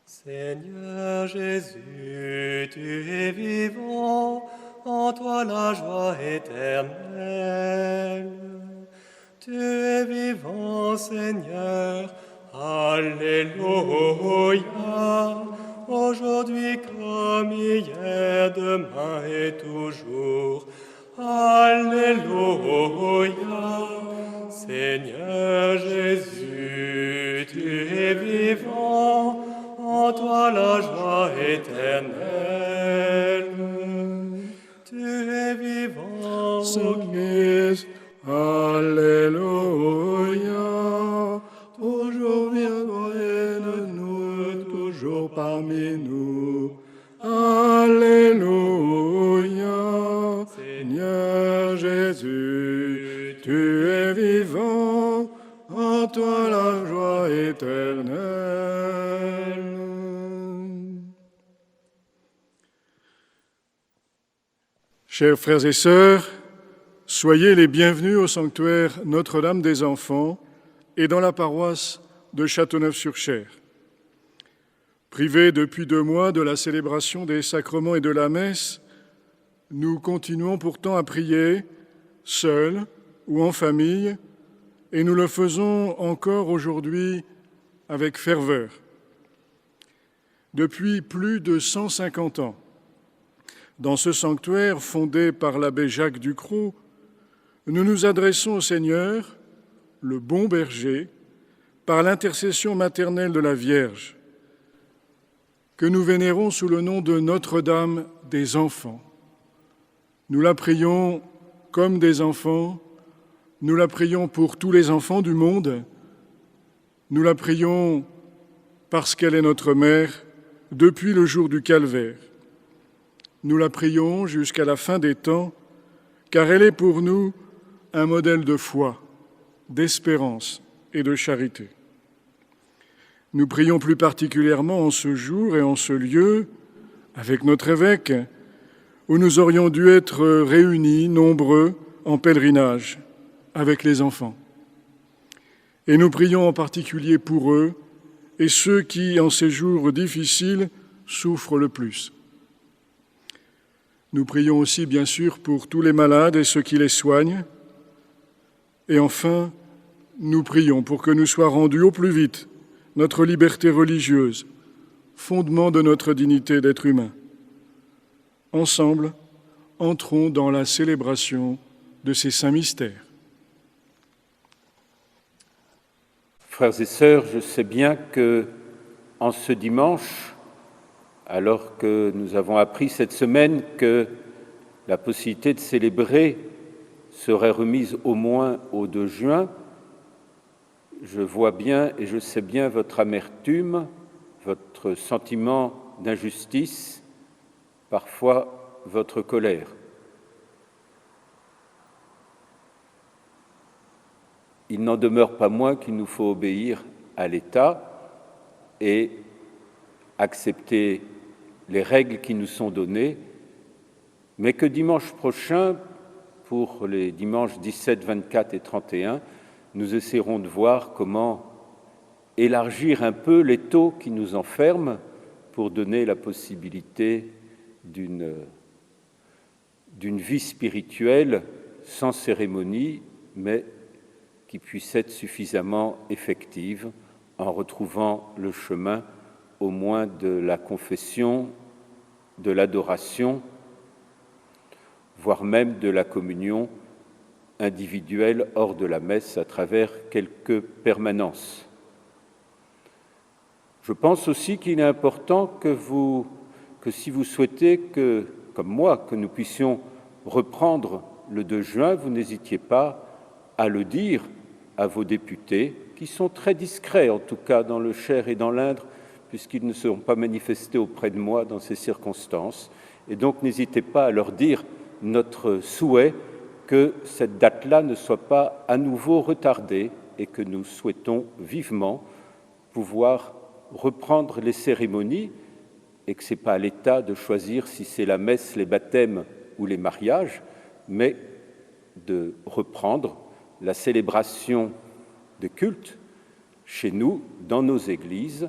Seigneur Jésus, tu es vivant, en toi la joie éternelle. Tu es vivant, Seigneur, Alléluia, aujourd'hui comme hier, demain et toujours. Alléluia, Seigneur Jésus, tu es vivant, en toi la joie éternelle. Tu es vivant, ô Christ, Alléluia, toujours vivant et de nous, toujours parmi nous. Alléluia, Seigneur Jésus, tu es vivant, en toi la joie éternelle. Chers frères et sœurs, soyez les bienvenus au sanctuaire Notre-Dame des Enfants et dans la paroisse de Châteauneuf-sur-Cher. Privés depuis 2 mois de la célébration des sacrements et de la messe, nous continuons pourtant à prier, seuls ou en famille, et nous le faisons encore aujourd'hui avec ferveur. Depuis plus de 150 ans, dans ce sanctuaire fondé par l'abbé Jacques Ducrot, nous nous adressons au Seigneur, le bon berger, par l'intercession maternelle de la Vierge, que nous vénérons sous le nom de Notre-Dame des Enfants. Nous la prions comme des enfants, nous la prions pour tous les enfants du monde, nous la prions parce qu'elle est notre mère depuis le jour du Calvaire. Nous la prions jusqu'à la fin des temps, car elle est pour nous un modèle de foi, d'espérance et de charité. Nous prions plus particulièrement en ce jour et en ce lieu, avec notre évêque, où nous aurions dû être réunis, nombreux, en pèlerinage, avec les enfants. Et nous prions en particulier pour eux et ceux qui, en ces jours difficiles, souffrent le plus. Nous prions aussi, bien sûr, pour tous les malades et ceux qui les soignent. Et enfin, nous prions pour que nous soit rendue au plus vite notre liberté religieuse, fondement de notre dignité d'être humain. Ensemble, entrons dans la célébration de ces saints mystères. Frères et sœurs, je sais bien que en ce dimanche, alors que nous avons appris cette semaine que la possibilité de célébrer serait remise au moins au 2 juin, je vois bien et je sais bien votre amertume, votre sentiment d'injustice, parfois votre colère. Il n'en demeure pas moins qu'il nous faut obéir à l'État et accepter les règles qui nous sont données, mais que dimanche prochain, pour les dimanches 17, 24 et 31, nous essaierons de voir comment élargir un peu l'étau qui nous enferme pour donner la possibilité d'une vie spirituelle sans cérémonie, mais qui puisse être suffisamment effective en retrouvant le chemin au moins de la confession, de l'adoration, voire même de la communion individuelle hors de la messe à travers quelques permanences. Je pense aussi qu'il est important que si vous souhaitez que, comme moi, que nous puissions reprendre le 2 juin, vous n'hésitiez pas à le dire à vos députés, qui sont très discrets, en tout cas dans le Cher et dans l'Indre, puisqu'ils ne seront pas manifestés auprès de moi dans ces circonstances. Et donc, n'hésitez pas à leur dire notre souhait que cette date-là ne soit pas à nouveau retardée et que nous souhaitons vivement pouvoir reprendre les cérémonies et que ce n'est pas à l'État de choisir si c'est la messe, les baptêmes ou les mariages, mais de reprendre la célébration de culte chez nous, dans nos églises,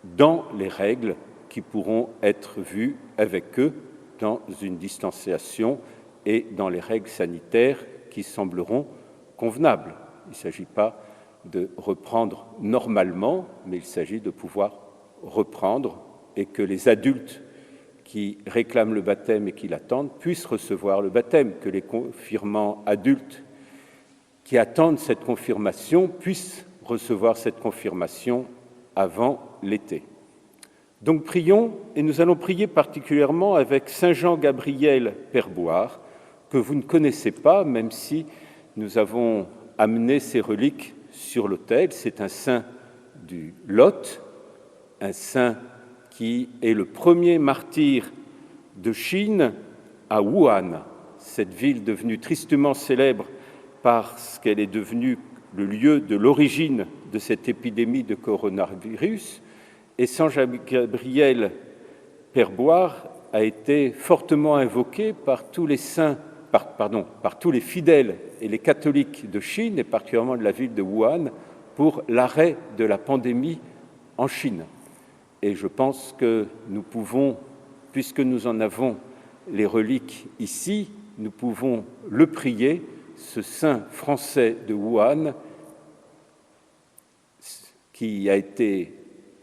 dans les règles qui pourront être vues avec eux dans une distanciation et dans les règles sanitaires qui sembleront convenables. Il ne s'agit pas de reprendre normalement, mais il s'agit de pouvoir reprendre et que les adultes qui réclament le baptême et qui l'attendent puissent recevoir le baptême, que les confirmants adultes qui attendent cette confirmation puissent recevoir cette confirmation avant l'été. Donc prions, et nous allons prier particulièrement avec Saint Jean-Gabriel Perboire, que vous ne connaissez pas, même si nous avons amené ses reliques sur l'autel. C'est un saint du Lot, un saint qui est le premier martyr de Chine à Wuhan, cette ville devenue tristement célèbre parce qu'elle est devenue le lieu de l'origine de cette épidémie de coronavirus. Et Saint Jean-Gabriel Perboire a été fortement invoqué par tous les par tous les fidèles et les catholiques de Chine, et particulièrement de la ville de Wuhan, pour l'arrêt de la pandémie en Chine. Et je pense que nous pouvons, puisque nous en avons les reliques ici, nous pouvons le prier, ce saint français de Wuhan, qui a été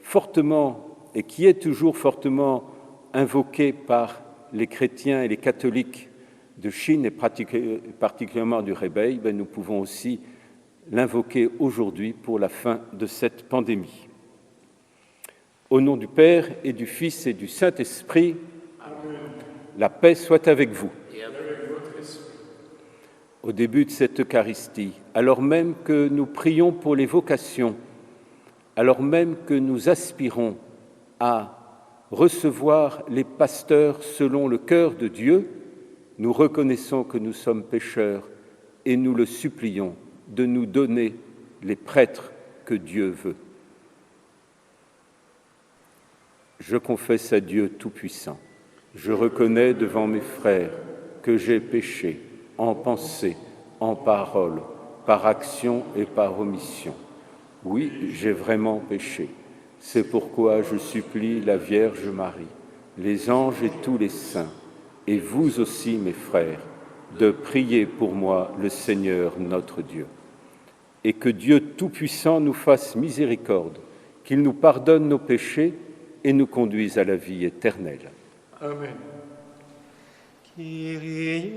fortement et qui est toujours fortement invoqué par les chrétiens et les catholiques de Chine et particulièrement du Réveil, nous pouvons aussi l'invoquer aujourd'hui pour la fin de cette pandémie. Au nom du Père et du Fils et du Saint-Esprit, la paix soit avec vous. Et avec votre esprit. Au début de cette Eucharistie, alors même que nous prions pour les vocations, alors même que nous aspirons à recevoir les pasteurs selon le cœur de Dieu, nous reconnaissons que nous sommes pécheurs et nous le supplions de nous donner les prêtres que Dieu veut. Je confesse à Dieu Tout-Puissant, je reconnais devant mes frères que j'ai péché en pensée, en parole, par action et par omission. Oui, j'ai vraiment péché. C'est pourquoi je supplie la Vierge Marie, les anges et tous les saints, et vous aussi, mes frères, de prier pour moi le Seigneur notre Dieu. Et que Dieu Tout-Puissant nous fasse miséricorde, qu'il nous pardonne nos péchés et nous conduise à la vie éternelle. Amen. Kyrie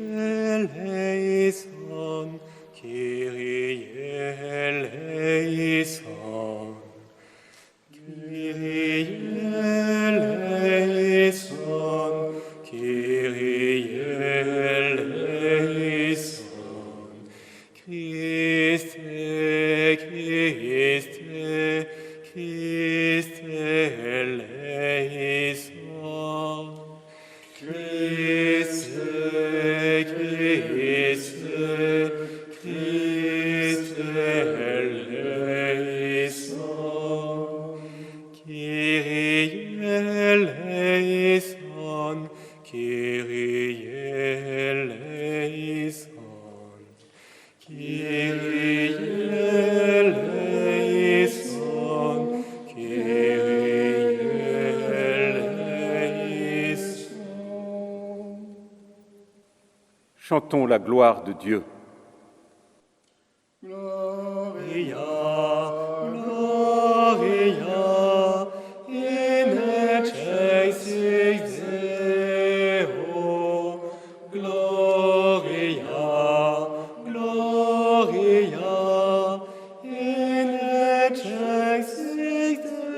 eleison, Kyrie eleison, Kyrie eleison, Kyrie eleison, Christe, Christe, Christe eleison, Christe, Christe, Christe eleison, Kyrie eleison, Kyrie eleison, Kyrie eleison, Kyrie eleison. Chantons la gloire de Dieu. Gloria, Gloria, in excelsis Deo. Gloria, Gloria, in excelsis Deo.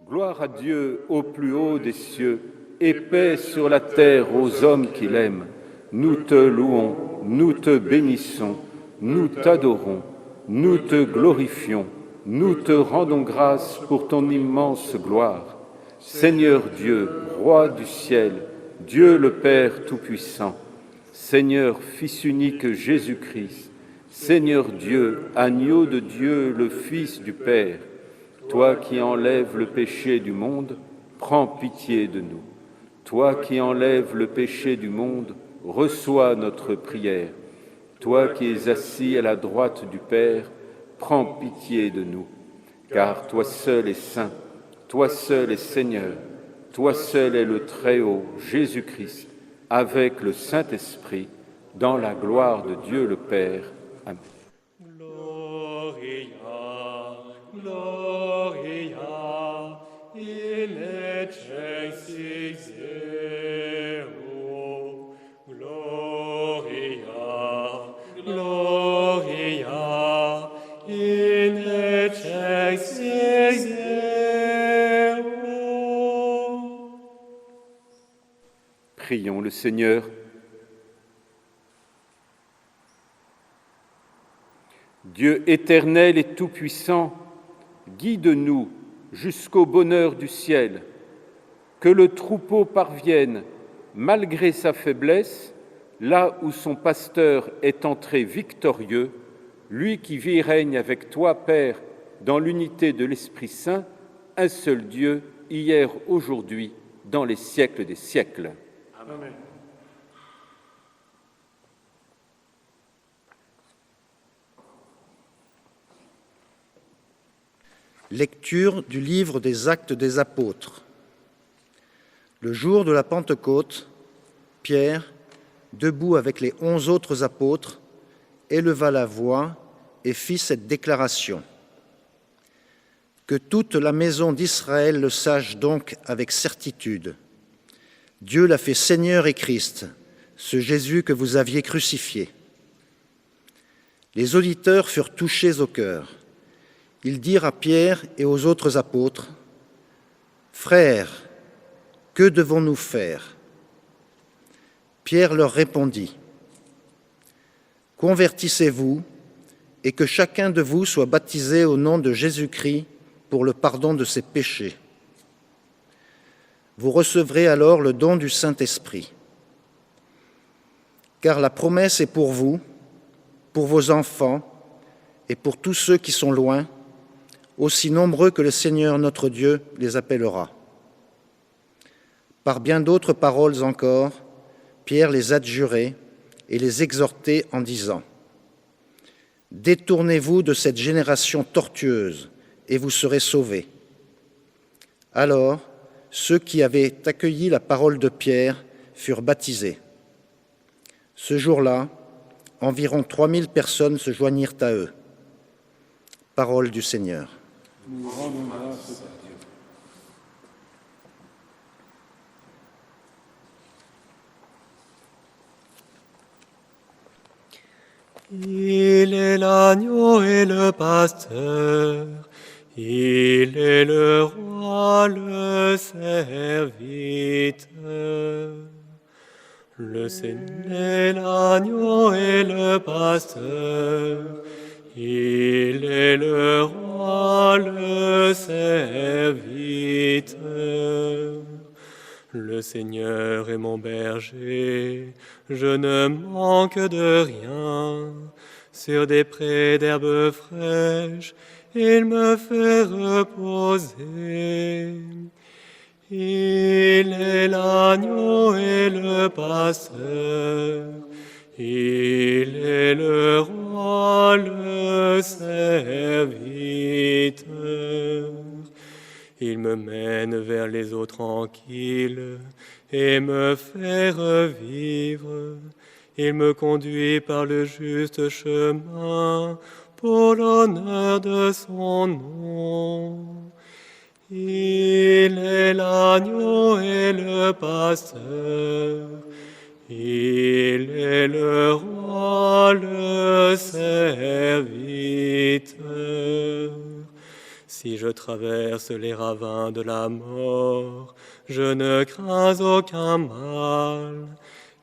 Gloire à Dieu au plus haut des cieux et paix sur la terre aux hommes qu'il aime. Nous te louons, nous te bénissons, nous t'adorons, nous te glorifions, nous te rendons grâce pour ton immense gloire. Seigneur Dieu, Roi du ciel, Dieu le Père Tout-Puissant, Seigneur Fils unique Jésus-Christ, Seigneur Dieu, agneau de Dieu, le Fils du Père, toi qui enlèves le péché du monde, prends pitié de nous. Toi qui enlèves le péché du monde, reçois notre prière. Toi qui es assis à la droite du Père, prends pitié de nous. car toi seul es saint, toi seul es Seigneur, toi seul est le Très-Haut, Jésus-Christ, avec le Saint-Esprit, dans la gloire de Dieu le Père. Amen. Gloria, Gloria, in excelsis Deo. Gloria, Gloria, in excelsis Deo. Prions le Seigneur. Dieu éternel et tout-puissant, guide-nous jusqu'au bonheur du ciel, que le troupeau parvienne, malgré sa faiblesse, là où son pasteur est entré victorieux, lui qui vit et règne avec toi, Père, dans l'unité de l'Esprit Saint, un seul Dieu, hier, aujourd'hui, dans les siècles des siècles. Amen. Lecture du livre des Actes des Apôtres. Le jour de la Pentecôte, Pierre, debout avec les 11 autres apôtres, éleva la voix et fit cette déclaration. Que toute la maison d'Israël le sache donc avec certitude. Dieu l'a fait Seigneur et Christ, ce Jésus que vous aviez crucifié. Les auditeurs furent touchés au cœur. Ils dirent à Pierre et aux autres apôtres, « Frères, que devons-nous faire ?» Pierre leur répondit, « Convertissez-vous et que chacun de vous soit baptisé au nom de Jésus-Christ pour le pardon de ses péchés. Vous recevrez alors le don du Saint-Esprit. Car la promesse est pour vous, pour vos enfants et pour tous ceux qui sont loin, aussi nombreux que le Seigneur notre Dieu les appellera. » Par bien d'autres paroles encore, Pierre les adjurait et les exhortait en disant « Détournez-vous de cette génération tortueuse et vous serez sauvés. » Alors, ceux qui avaient accueilli la parole de Pierre furent baptisés. Ce jour-là, environ 3000 personnes se joignirent à eux. Parole du Seigneur. Nous rendons grâce à Dieu. Il est l'agneau et le pasteur, il est le roi, le serviteur. Le Seigneur est l'agneau et le pasteur, il est le roi, le serviteur. Le Seigneur est mon berger, je ne manque de rien. Sur des prés d'herbes fraîches, il me fait reposer. Il est l'agneau et le pasteur, il est le roi, le serviteur. Il me mène vers les eaux tranquilles et me fait revivre. Il me conduit par le juste chemin pour l'honneur de son nom. Il est l'agneau et le pasteur, il est le roi, le serviteur. Si je traverse les ravins de la mort, je ne crains aucun mal,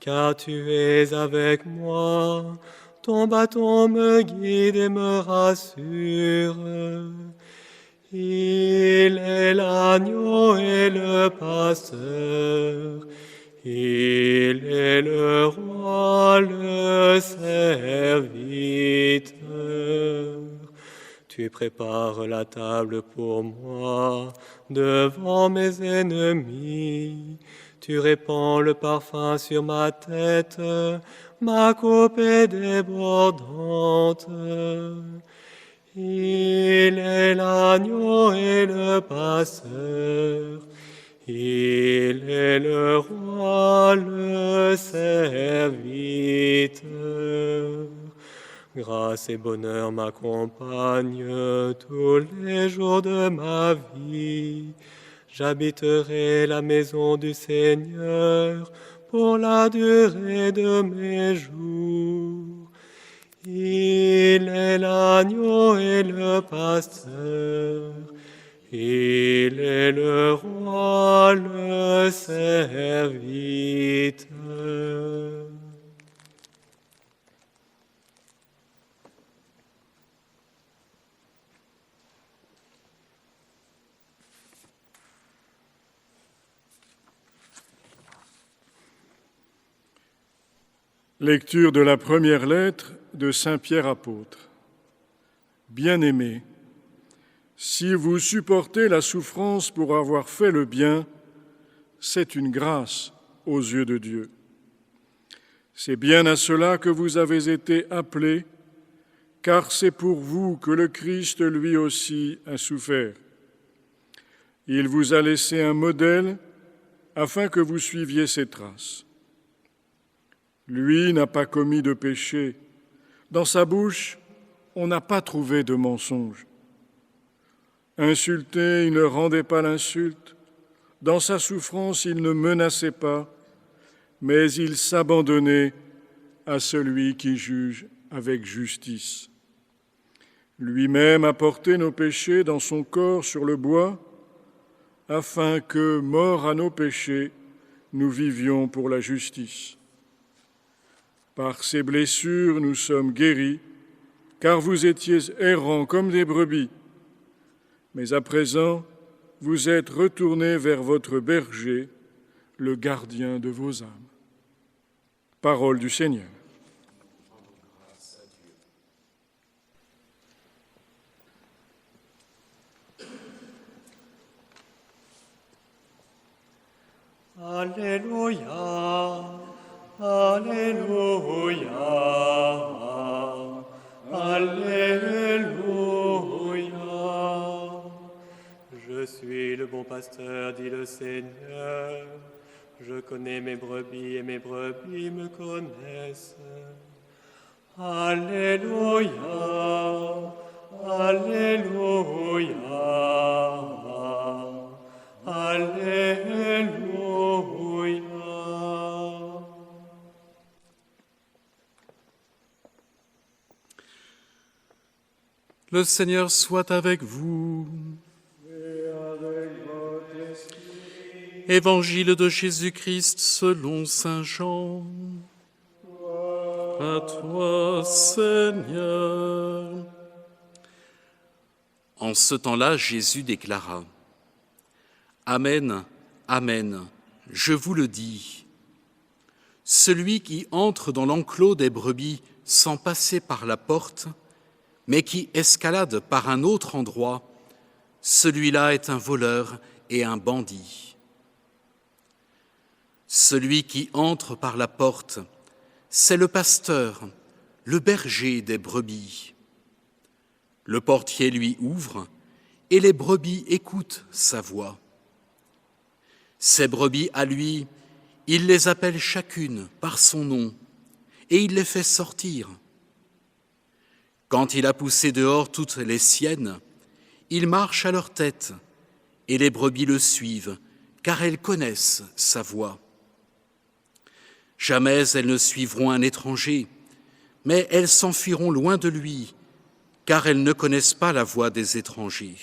car tu es avec moi, ton bâton me guide et me rassure. Il est l'agneau et le pasteur, il est le roi, le serviteur. Tu prépares la table pour moi devant mes ennemis. Tu répands le parfum sur ma tête, ma coupe est débordante. Il est l'agneau et le pasteur, il est le roi, le serviteur. Grâce et bonheur m'accompagnent tous les jours de ma vie. J'habiterai la maison du Seigneur pour la durée de mes jours. Il est l'agneau et le pasteur, il est le roi, le serviteur. Lecture de la première lettre de Saint Pierre apôtre. Bien-aimés, si vous supportez la souffrance pour avoir fait le bien, c'est une grâce aux yeux de Dieu. C'est bien à cela que vous avez été appelés, car c'est pour vous que le Christ lui aussi a souffert. Il vous a laissé un modèle afin que vous suiviez ses traces. Lui n'a pas commis de péché. Dans sa bouche, on n'a pas trouvé de mensonge. Insulté, il ne rendait pas l'insulte. Dans sa souffrance, il ne menaçait pas, mais il s'abandonnait à celui qui juge avec justice. Lui-même a porté nos péchés dans son corps sur le bois, afin que, morts à nos péchés, nous vivions pour la justice. Par ces blessures, nous sommes guéris, car vous étiez errants comme des brebis. Mais à présent, vous êtes retournés vers votre berger, le gardien de vos âmes. Parole du Seigneur. Alléluia. Alléluia, Alléluia. Je suis le bon pasteur, dit le Seigneur. Je connais mes brebis et mes brebis me connaissent. Alléluia, Alléluia, Alléluia. Le Seigneur soit avec vous. Et avec votre esprit. Évangile de Jésus-Christ selon saint Jean. À toi, Seigneur. En ce temps-là, Jésus déclara : Amen, Amen, je vous le dis. Celui qui entre dans l'enclos des brebis sans passer par la porte, mais qui escalade par un autre endroit, celui-là est un voleur et un bandit. Celui qui entre par la porte, c'est le pasteur, le berger des brebis. Le portier lui ouvre et les brebis écoutent sa voix. Ces brebis à lui, il les appelle chacune par son nom et il les fait sortir. Quand il a poussé dehors toutes les siennes, il marche à leur tête, et les brebis le suivent, car elles connaissent sa voix. Jamais elles ne suivront un étranger, mais elles s'enfuiront loin de lui, car elles ne connaissent pas la voix des étrangers.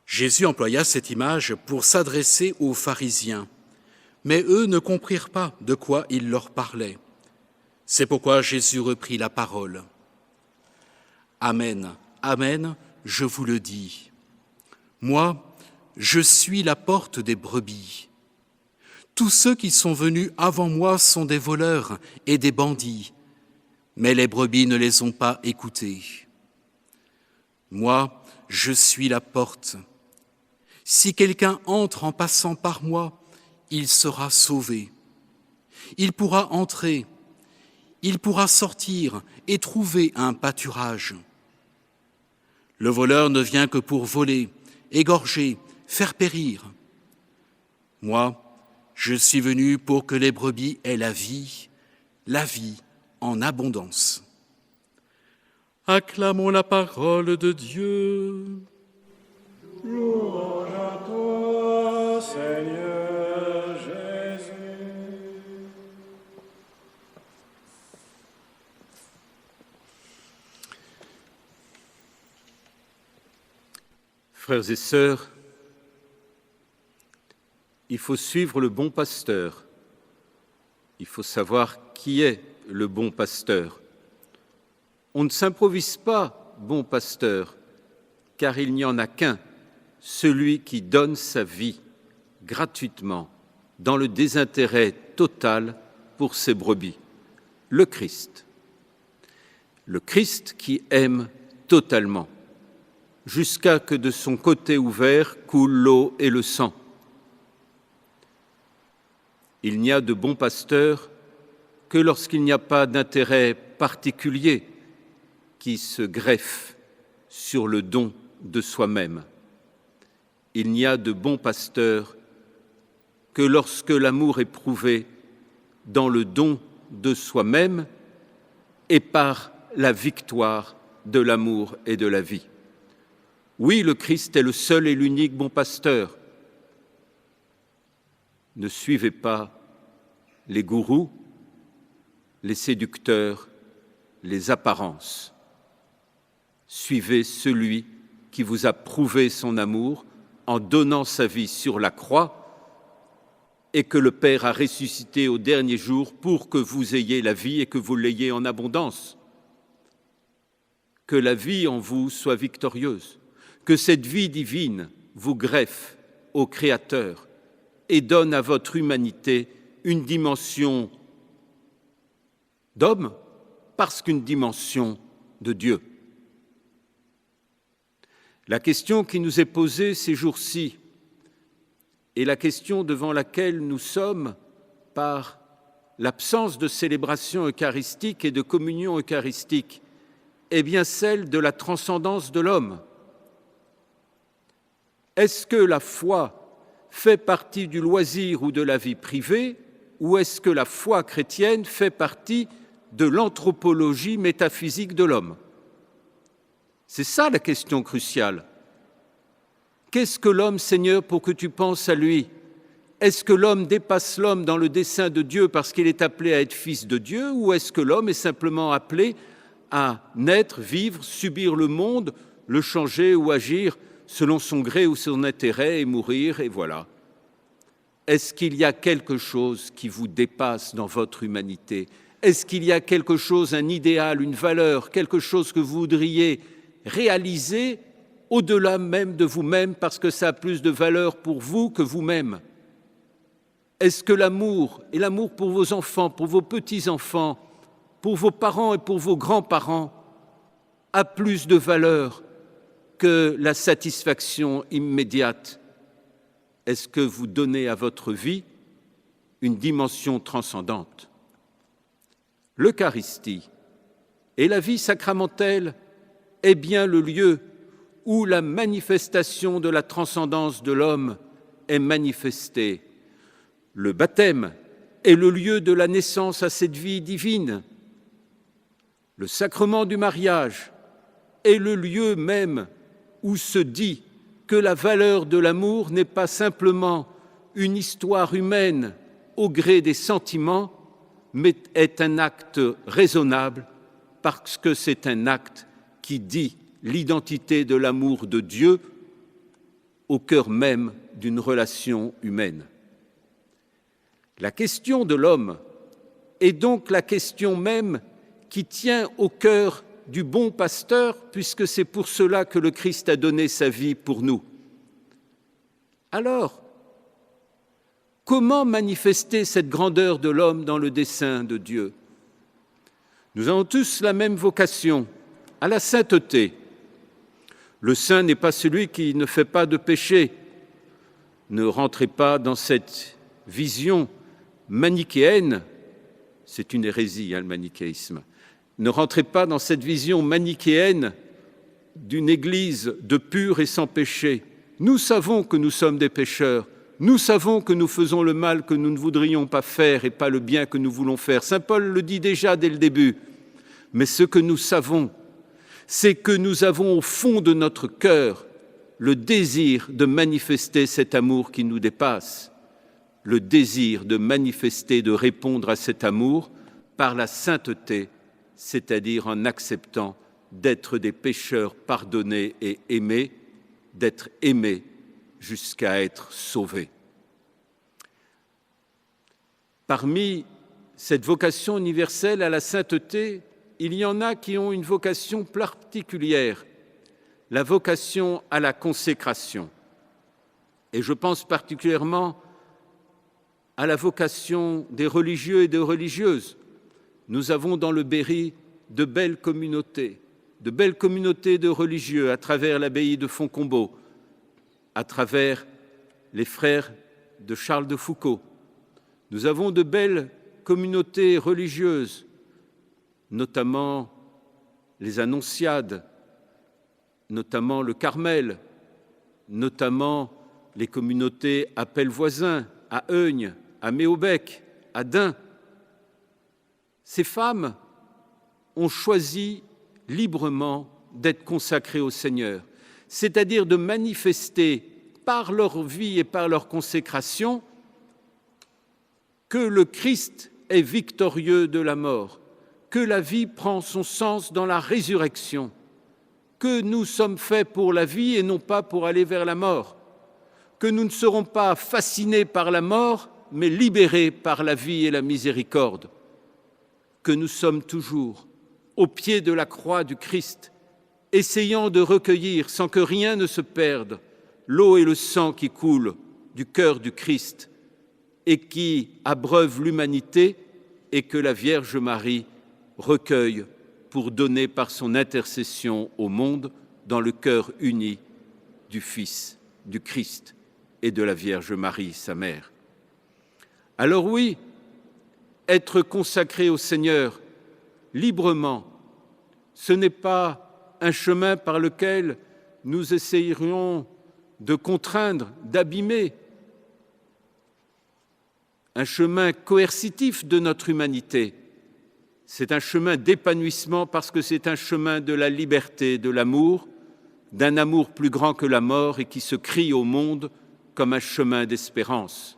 Jésus employa cette image pour s'adresser aux pharisiens, mais eux ne comprirent pas de quoi il leur parlait. C'est pourquoi Jésus reprit la parole. Amen, amen, je vous le dis. Moi, je suis la porte des brebis. Tous ceux qui sont venus avant moi sont des voleurs et des bandits, mais les brebis ne les ont pas écoutés. Moi, je suis la porte. Si quelqu'un entre en passant par moi, il sera sauvé. Il pourra entrer. il pourra sortir et trouver un pâturage. Le voleur ne vient que pour voler, égorger, faire périr. Moi, je suis venu pour que les brebis aient la vie en abondance. Acclamons la parole de Dieu. Louange à toi, Seigneur Jésus. Frères et sœurs, il faut suivre le bon pasteur. Il faut savoir qui est le bon pasteur. On ne s'improvise pas bon pasteur, car il n'y en a qu'un, celui qui donne sa vie gratuitement, dans le désintérêt total pour ses brebis, le Christ. Le Christ qui aime totalement, jusqu'à que de son côté ouvert coule l'eau et le sang. Il n'y a de bon pasteur que lorsqu'il n'y a pas d'intérêt particulier qui se greffe sur le don de soi-même. Il n'y a de bon pasteur que lorsque l'amour est prouvé dans le don de soi-même et par la victoire de l'amour et de la vie. Oui, le Christ est le seul et l'unique bon pasteur. Ne suivez pas les gourous, les séducteurs, les apparences. Suivez celui qui vous a prouvé son amour en donnant sa vie sur la croix et que le Père a ressuscité au dernier jour pour que vous ayez la vie et que vous l'ayez en abondance. Que la vie en vous soit victorieuse, que cette vie divine vous greffe au Créateur et donne à votre humanité une dimension d'homme parce qu'une dimension de Dieu. La question qui nous est posée ces jours-ci est la question devant laquelle nous sommes par l'absence de célébration eucharistique et de communion eucharistique, est bien celle de la transcendance de l'homme. Est-ce que la foi fait partie du loisir ou de la vie privée, ou est-ce que la foi chrétienne fait partie de l'anthropologie métaphysique de l'homme? C'est ça la question cruciale. Qu'est-ce que l'homme, Seigneur, pour que tu penses à lui? Est-ce que l'homme dépasse l'homme dans le dessein de Dieu parce qu'il est appelé à être fils de Dieu, ou est-ce que l'homme est simplement appelé à naître, vivre, subir le monde, le changer ou agir selon son gré ou son intérêt et mourir, et voilà? Est-ce qu'il y a quelque chose qui vous dépasse dans votre humanité? Est-ce qu'il y a quelque chose, un idéal, une valeur, quelque chose que vous voudriez réaliser au-delà même de vous-même parce que ça a plus de valeur pour vous que vous-même? Est-ce que l'amour, et l'amour pour vos enfants, pour vos petits-enfants, pour vos parents et pour vos grands-parents, a plus de valeur que la satisfaction immédiate? Est-ce que vous donnez à votre vie une dimension transcendante? L'Eucharistie et la vie sacramentelle est bien le lieu où la manifestation de la transcendance de l'homme est manifestée. Le baptême est le lieu de la naissance à cette vie divine. Le sacrement du mariage est le lieu même où se dit que la valeur de l'amour n'est pas simplement une histoire humaine au gré des sentiments, mais est un acte raisonnable parce que c'est un acte qui dit l'identité de l'amour de Dieu au cœur même d'une relation humaine. La question de l'homme est donc la question même qui tient au cœur du bon pasteur, puisque c'est pour cela que le Christ a donné sa vie pour nous. Alors, comment manifester cette grandeur de l'homme dans le dessein de Dieu? Nous avons tous la même vocation, à la sainteté. Le saint n'est pas celui qui ne fait pas de péché. Ne rentrez pas dans cette vision manichéenne. c'est une hérésie, le manichéisme. Ne rentrez pas dans cette vision manichéenne d'une Église de pur et sans péché. Nous savons que nous sommes des pécheurs. Nous savons que nous faisons le mal que nous ne voudrions pas faire et pas le bien que nous voulons faire. Saint Paul le dit déjà dès le début. Mais ce que nous savons, c'est que nous avons au fond de notre cœur le désir de manifester cet amour qui nous dépasse, le désir de manifester, de répondre à cet amour par la sainteté, c'est-à-dire en acceptant d'être des pécheurs pardonnés et aimés, d'être aimés jusqu'à être sauvés. Parmi cette vocation universelle à la sainteté, il y en a qui ont une vocation particulière, la vocation à la consécration. Et je pense particulièrement à la vocation des religieux et des religieuses. Nous avons dans le Berry de belles communautés de religieux à travers l'abbaye de Fontcombault, à travers les frères de Charles de Foucauld. Nous avons de belles communautés religieuses, notamment les Annonciades, notamment le Carmel, notamment les communautés à Pellevoisin, à Heugne, à Méaubec, à Dun. Ces femmes ont choisi librement d'être consacrées au Seigneur, c'est-à-dire de manifester par leur vie et par leur consécration que le Christ est victorieux de la mort, que la vie prend son sens dans la résurrection, que nous sommes faits pour la vie et non pas pour aller vers la mort, que nous ne serons pas fascinés par la mort, mais libérés par la vie et la miséricorde, que nous sommes toujours au pied de la croix du Christ, essayant de recueillir, sans que rien ne se perde, l'eau et le sang qui coulent du cœur du Christ et qui abreuvent l'humanité et que la Vierge Marie recueille pour donner par son intercession au monde dans le cœur uni du Fils, du Christ et de la Vierge Marie, sa mère. Alors oui, être consacré au Seigneur librement, ce n'est pas un chemin par lequel nous essayerions de contraindre, d'abîmer, un chemin coercitif de notre humanité. C'est un chemin d'épanouissement parce que c'est un chemin de la liberté, de l'amour, d'un amour plus grand que la mort et qui se crie au monde comme un chemin d'espérance.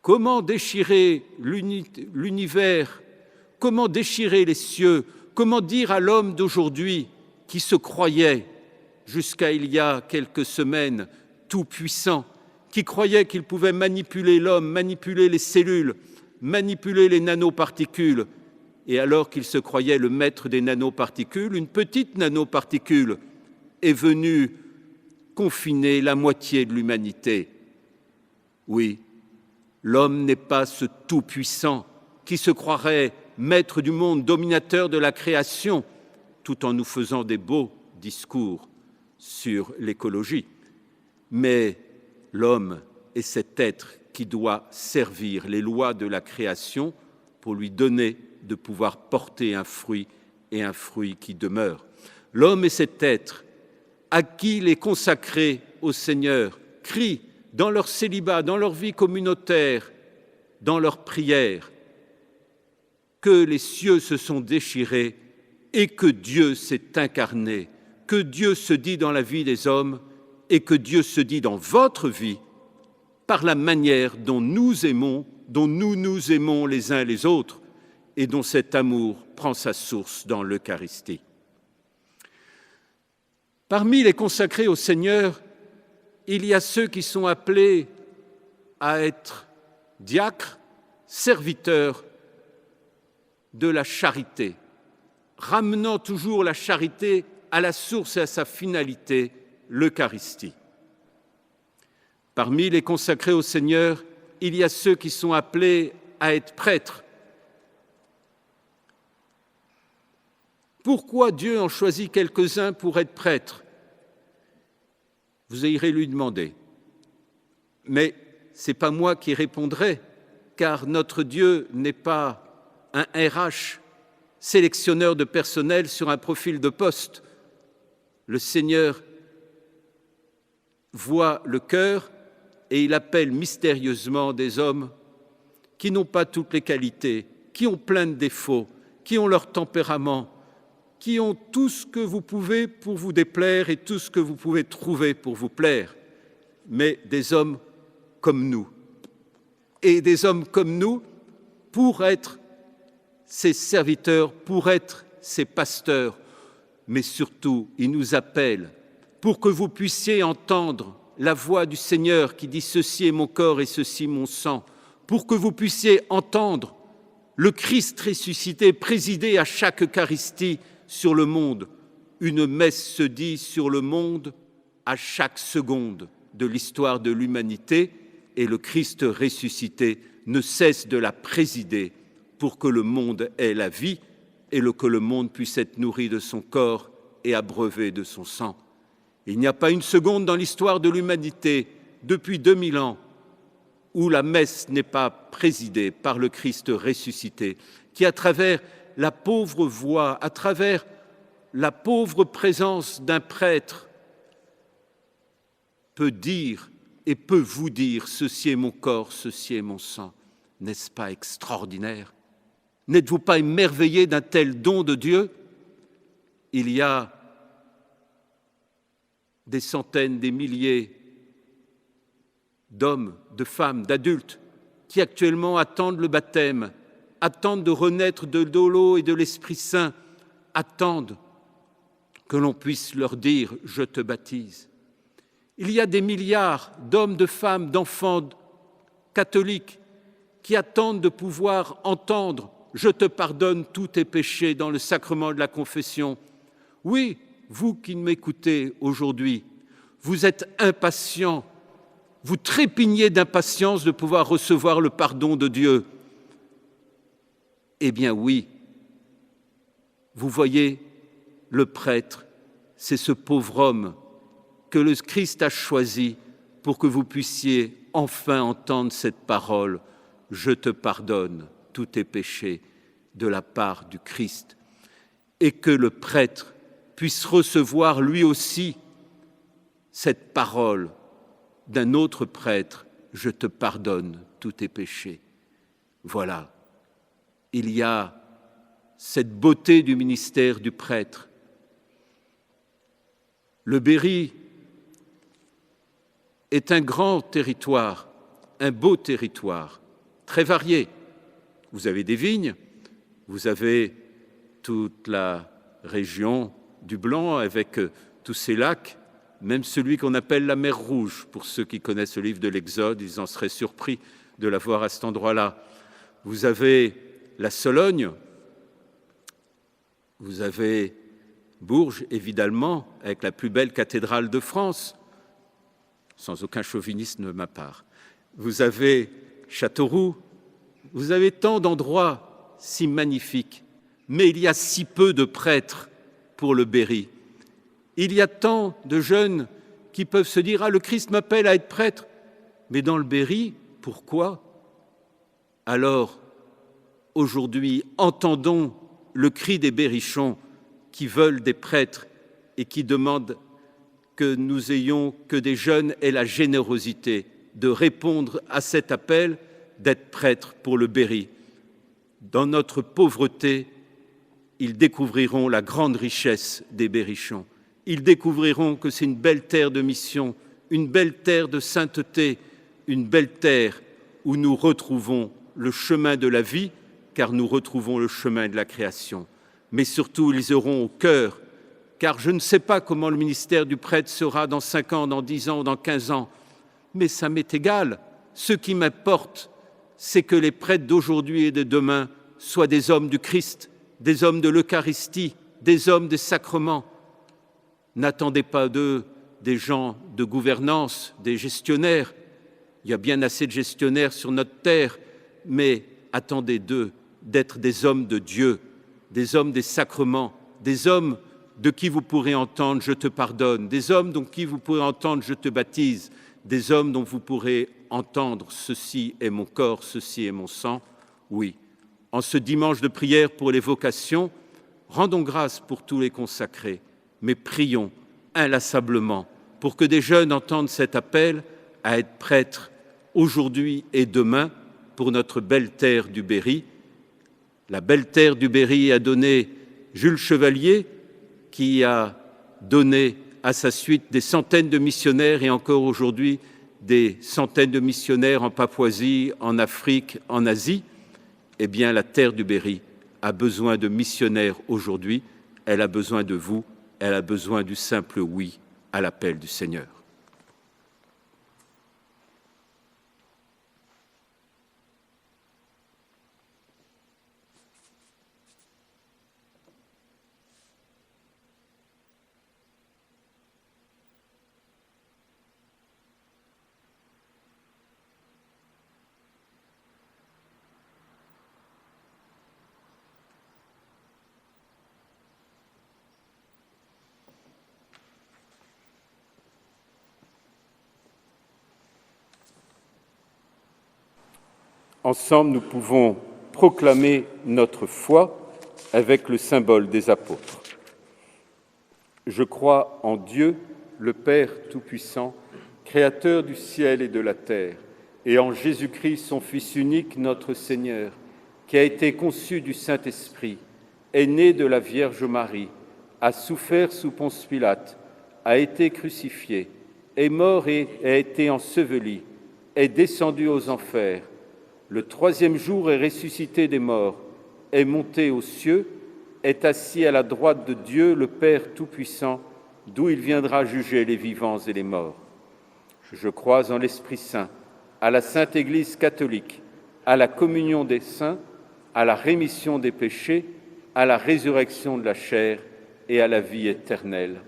Comment déchirer l'univers? Comment déchirer les cieux? Comment dire à l'homme d'aujourd'hui qui se croyait, jusqu'à il y a quelques semaines, tout-puissant, qui croyait qu'il pouvait manipuler l'homme, manipuler les cellules, manipuler les nanoparticules, et alors qu'il se croyait le maître des nanoparticules, une petite nanoparticule est venue confiner la moitié de l'humanité. Oui, l'homme n'est pas ce tout-puissant qui se croirait maître du monde, dominateur de la création, tout en nous faisant des beaux discours sur l'écologie. Mais l'homme est cet être qui doit servir les lois de la création pour lui donner de pouvoir porter un fruit et un fruit qui demeure. L'homme est cet être à qui les consacrés au Seigneur crient dans leur célibat, dans leur vie communautaire, dans leurs prières, que les cieux se sont déchirés et que Dieu s'est incarné, que Dieu se dit dans la vie des hommes et que Dieu se dit dans votre vie par la manière dont nous aimons, dont nous nous aimons les uns les autres et dont cet amour prend sa source dans l'Eucharistie. Parmi les consacrés au Seigneur, il y a ceux qui sont appelés à être diacres, serviteurs de la charité, ramenant toujours la charité à la source et à sa finalité, l'Eucharistie. Parmi les consacrés au Seigneur, il y a ceux qui sont appelés à être prêtres. Pourquoi Dieu en choisit quelques-uns pour être prêtres? Vous irez lui demander. Mais ce n'est pas moi qui répondrai, car notre Dieu n'est pas un RH, sélectionneur de personnel sur un profil de poste. Le Seigneur voit le cœur et il appelle mystérieusement des hommes qui n'ont pas toutes les qualités, qui ont plein de défauts, qui ont leur tempérament, qui ont tout ce que vous pouvez pour vous déplaire et tout ce que vous pouvez trouver pour vous plaire, mais des hommes comme nous. Et des hommes comme nous pour être ses serviteurs, pour être ses pasteurs, mais surtout, il nous appelle pour que vous puissiez entendre la voix du Seigneur qui dit « Ceci est mon corps et ceci mon sang », pour que vous puissiez entendre le Christ ressuscité présider à chaque Eucharistie sur le monde. Une messe se dit sur le monde à chaque seconde de l'histoire de l'humanité et le Christ ressuscité ne cesse de la présider pour que le monde ait la vie et que le monde puisse être nourri de son corps et abreuvé de son sang. Il n'y a pas une seconde dans l'histoire de l'humanité, depuis 2000 ans, où la messe n'est pas présidée par le Christ ressuscité, qui, à travers la pauvre voix, à travers la pauvre présence d'un prêtre, peut dire et peut vous dire « Ceci est mon corps, ceci est mon sang ». N'est-ce pas extraordinaire? N'êtes-vous pas émerveillé d'un tel don de Dieu? Il y a des centaines, des milliers d'hommes, de femmes, d'adultes qui actuellement attendent le baptême, attendent de renaître de l'eau et de l'Esprit Saint, attendent que l'on puisse leur dire « Je te baptise ». Il y a des milliards d'hommes, de femmes, d'enfants catholiques qui attendent de pouvoir entendre « Je te pardonne tous tes péchés » dans le sacrement de la confession. Oui, vous qui m'écoutez aujourd'hui, vous êtes impatients, vous trépignez d'impatience de pouvoir recevoir le pardon de Dieu. Eh bien oui, vous voyez, le prêtre, c'est ce pauvre homme que le Christ a choisi pour que vous puissiez enfin entendre cette parole « Je te pardonne tous tes péchés » de la part du Christ, et que le prêtre puisse recevoir lui aussi cette parole d'un autre prêtre « Je te pardonne tous tes péchés ». Voilà, il y a cette beauté du ministère du prêtre. Le Berry est un grand territoire, un beau territoire, très varié. Vous avez des vignes, vous avez toute la région du Blanc avec tous ces lacs, même celui qu'on appelle la mer Rouge. Pour ceux qui connaissent le livre de l'Exode, ils en seraient surpris de la voir à cet endroit-là. Vous avez la Sologne, vous avez Bourges, évidemment, avec la plus belle cathédrale de France, sans aucun chauvinisme de ma part. Vous avez Châteauroux, vous avez tant d'endroits si magnifiques, mais il y a si peu de prêtres pour le Berry. Il y a tant de jeunes qui peuvent se dire « Ah, le Christ m'appelle à être prêtre », mais dans le Berry, pourquoi? Alors, aujourd'hui, entendons le cri des berrichons qui veulent des prêtres et qui demandent que nous ayons, que des jeunes aient la générosité de répondre à cet appel d'être prêtres pour le Berry. Dans notre pauvreté, ils découvriront la grande richesse des berrichons. Ils découvriront que c'est une belle terre de mission, une belle terre de sainteté, une belle terre où nous retrouvons le chemin de la vie, car nous retrouvons le chemin de la création. Mais surtout, ils auront au cœur, car je ne sais pas comment le ministère du prêtre sera dans 5 ans, dans 10 ans, dans 15 ans, mais ça m'est égal. Ce qui m'importe, c'est que les prêtres d'aujourd'hui et de demain soient des hommes du Christ, des hommes de l'Eucharistie, des hommes des sacrements. N'attendez pas d'eux des gens de gouvernance, des gestionnaires. Il y a bien assez de gestionnaires sur notre terre, mais attendez d'eux d'être des hommes de Dieu, des hommes des sacrements, des hommes de qui vous pourrez entendre « je te pardonne », des hommes de qui vous pourrez entendre « je te baptise », des hommes dont vous pourrez entendre « ceci est mon corps, ceci est mon sang ». Oui, En ce dimanche de prière pour les vocations, rendons grâce pour tous les consacrés, mais prions inlassablement pour que des jeunes entendent cet appel à être prêtres aujourd'hui et demain pour notre belle terre du Berry. La belle terre du Berry a donné Jules Chevalier, qui a donné à sa suite des centaines de missionnaires et encore aujourd'hui des centaines de missionnaires en Papouasie, en Afrique, en Asie. Eh bien, la terre du Berry a besoin de missionnaires aujourd'hui, elle a besoin de vous, elle a besoin du simple oui à l'appel du Seigneur. Ensemble, nous pouvons proclamer notre foi avec le symbole des apôtres. Je crois en Dieu, le Père Tout-Puissant, Créateur du ciel et de la terre, et en Jésus-Christ, son Fils unique, notre Seigneur, qui a été conçu du Saint-Esprit, est né de la Vierge Marie, a souffert sous Ponce Pilate, a été crucifié, est mort et a été enseveli, est descendu aux enfers. Le troisième jour est ressuscité des morts, est monté aux cieux, est assis à la droite de Dieu, le Père Tout-Puissant, d'où il viendra juger les vivants et les morts. Je crois en l'Esprit Saint, à la Sainte Église catholique, à la communion des saints, à la rémission des péchés, à la résurrection de la chair et à la vie éternelle.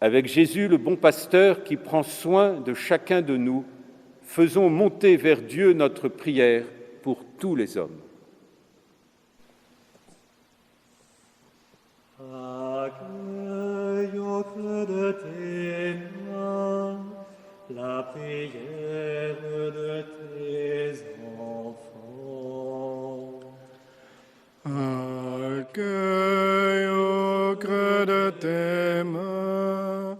Avec Jésus, le bon pasteur qui prend soin de chacun de nous, faisons monter vers Dieu notre prière pour tous les hommes. Accueille au creux de tes mains la prière de tes enfants. Accueille au creux de tes mains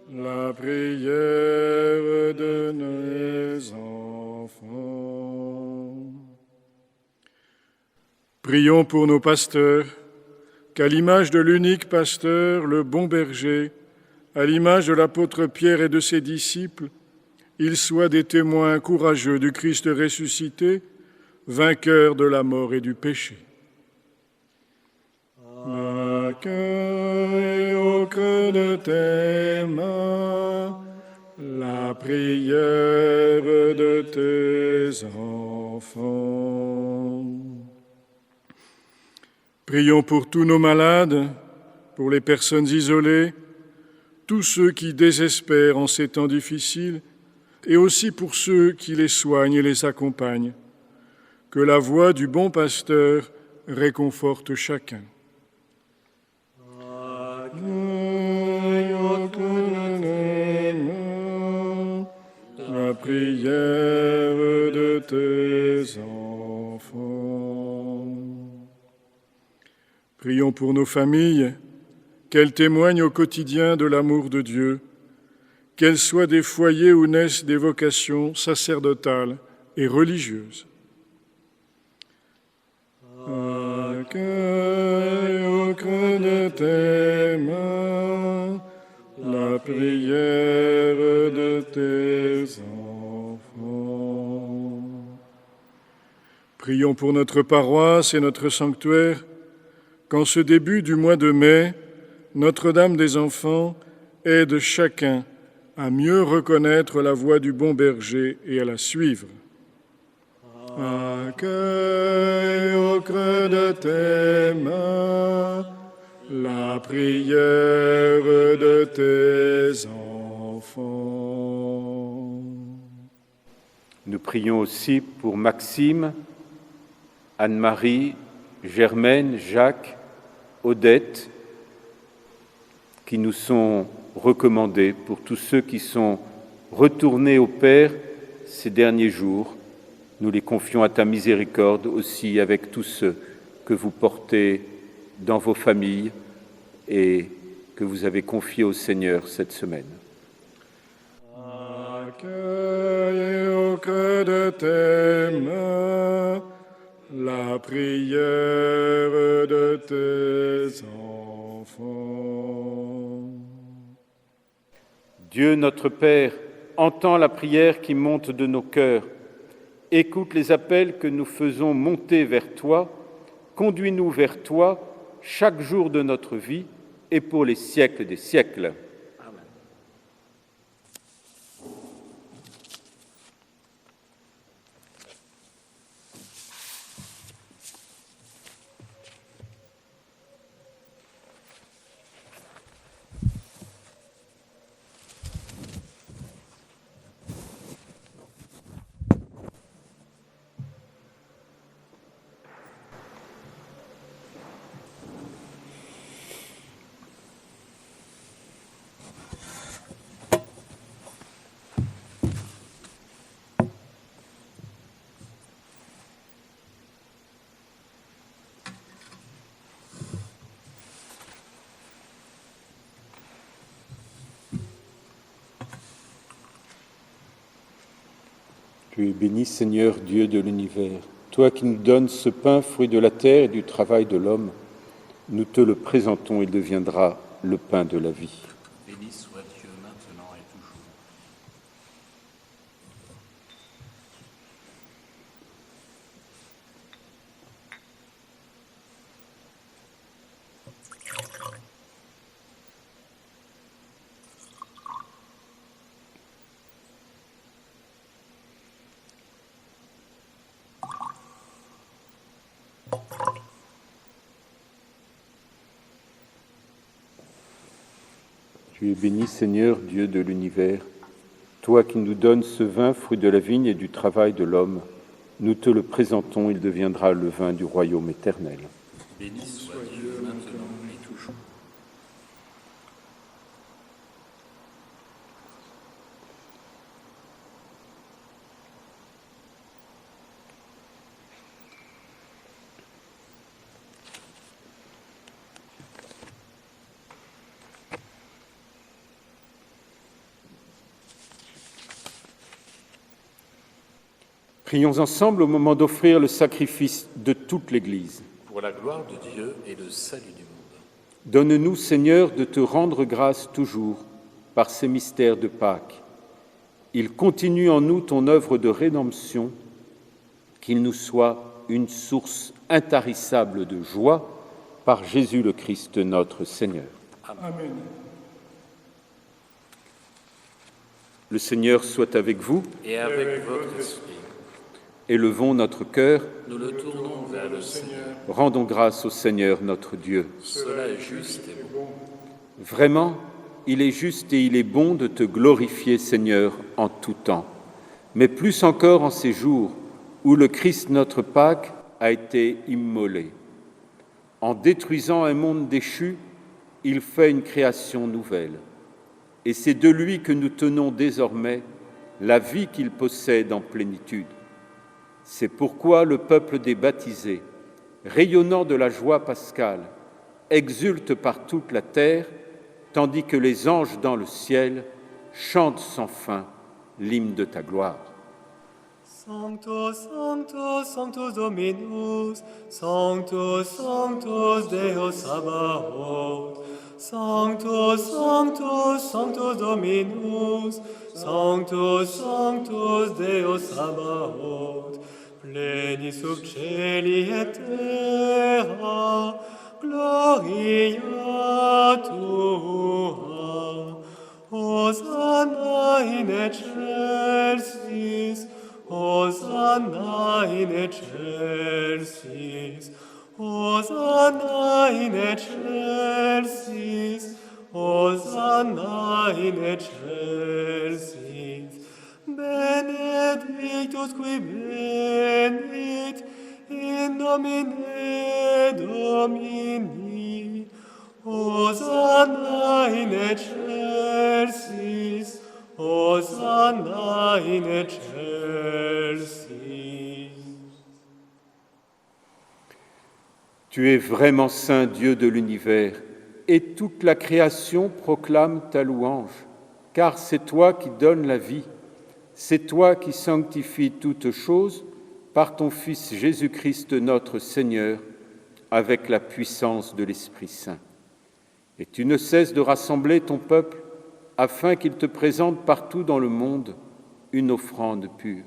la prière de nos enfants. Prions pour nos pasteurs, qu'à l'image de l'unique pasteur, le bon berger, à l'image de l'apôtre Pierre et de ses disciples, ils soient des témoins courageux du Christ ressuscité, vainqueur de la mort et du péché. Accueille au creux de tes mains la prière de tes enfants. Prions pour tous nos malades, pour les personnes isolées, tous ceux qui désespèrent en ces temps difficiles, et aussi pour ceux qui les soignent et les accompagnent. Que la voix du bon pasteur réconforte chacun. Accueille au creux de tes mains la prière de tes enfants. Prions pour nos familles, qu'elles témoignent au quotidien de l'amour de Dieu, qu'elles soient des foyers où naissent des vocations sacerdotales et religieuses. Accueille au creux de tes mains la prière de tes enfants. Prions pour notre paroisse et notre sanctuaire, qu'en ce début du mois de mai, Notre-Dame des Enfants aide chacun à mieux reconnaître la voie du bon berger et à la suivre. Accueille au creux de tes mains la prière de tes enfants. Nous prions aussi pour Maxime, Anne-Marie, Germaine, Jacques, Odette, qui nous sont recommandés, pour tous ceux qui sont retournés au Père ces derniers jours, Nous les confions à ta miséricorde aussi avec tous ceux que vous portez dans vos familles et que vous avez confiés au Seigneur cette semaine. Accueille au creux de tes mains la prière de tes enfants. Dieu notre Père, entends la prière qui monte de nos cœurs. Écoute les appels que nous faisons monter vers toi. Conduis-nous vers toi chaque jour de notre vie et pour les siècles des siècles. Amen. Tu es béni, Seigneur, Dieu de l'univers. Toi qui nous donnes ce pain, fruit de la terre et du travail de l'homme, nous te le présentons, il deviendra le pain de la vie. Béni soit Dieu maintenant et toujours. Tu es béni, Seigneur, Dieu de l'univers. Toi qui nous donnes ce vin, fruit de la vigne et du travail de l'homme, nous te le présentons, il deviendra le vin du royaume éternel. Béni soit Dieu maintenant et toujours. Prions ensemble au moment d'offrir le sacrifice de toute l'Église. Pour la gloire de Dieu et le salut du monde. Donne-nous, Seigneur, de te rendre grâce toujours par ces mystères de Pâques. Il continue en nous ton œuvre de rédemption, qu'il nous soit une source intarissable de joie par Jésus le Christ notre Seigneur. Amen. Le Seigneur soit avec vous. Et avec votre esprit. Élevons notre cœur. Nous le tournons vers le Seigneur. Rendons grâce au Seigneur notre Dieu. Cela est juste et bon. Vraiment, il est juste et il est bon de te glorifier, Seigneur, en tout temps, mais plus encore en ces jours où le Christ notre Pâque a été immolé. En détruisant un monde déchu, il fait une création nouvelle. Et c'est de lui que nous tenons désormais la vie qu'il possède en plénitude. C'est pourquoi le peuple des baptisés, rayonnant de la joie pascale, exulte par toute la terre, tandis que les anges dans le ciel chantent sans fin l'hymne de ta gloire. Sanctus, Sanctus, Sanctus Dominus, Sanctus, Sanctus Deus Sabaoth. Sanctus, Sanctus, Sanctus Dominus, Sanctus, Sanctus Deus Sabaoth. Pleni sub celi et terra, gloria tua. Hosanna in excelsis, Hosanna in excelsis, Hosanna in excelsis, Hosanna in excelsis. Benedictus qui venit in nomine Domini, Hosanna in excelsis, Hosanna in excelsis. Tu es vraiment saint Dieu de l'univers, et toute la création proclame ta louange, car c'est toi qui donnes la vie, c'est toi qui sanctifies toutes choses par ton Fils Jésus-Christ notre Seigneur, avec la puissance de l'Esprit Saint. Et tu ne cesses de rassembler ton peuple afin qu'il te présente partout dans le monde une offrande pure.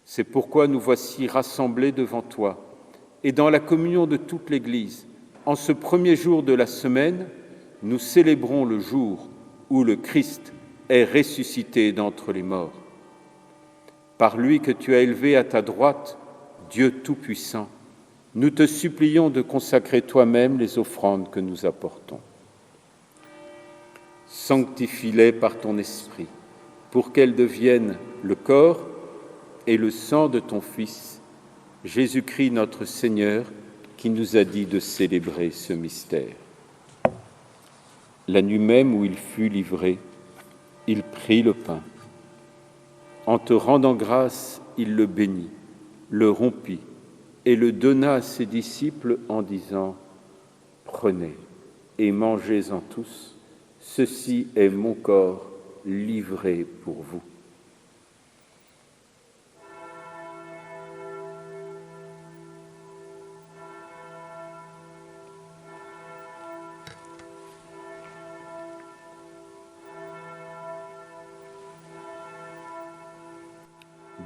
C'est pourquoi nous voici rassemblés devant toi et dans la communion de toute l'Église. En ce premier jour de la semaine, nous célébrons le jour où le Christ est ressuscité d'entre les morts. Par lui que tu as élevé à ta droite, Dieu Tout-Puissant, nous te supplions de consacrer toi-même les offrandes que nous apportons. Sanctifie-les par ton esprit, pour qu'elles deviennent le corps et le sang de ton Fils, Jésus-Christ notre Seigneur, qui nous a dit de célébrer ce mystère. La nuit même où il fut livré, il prit le pain. En te rendant grâce, il le bénit, le rompit et le donna à ses disciples en disant « Prenez et mangez-en tous, ceci est mon corps livré pour vous. »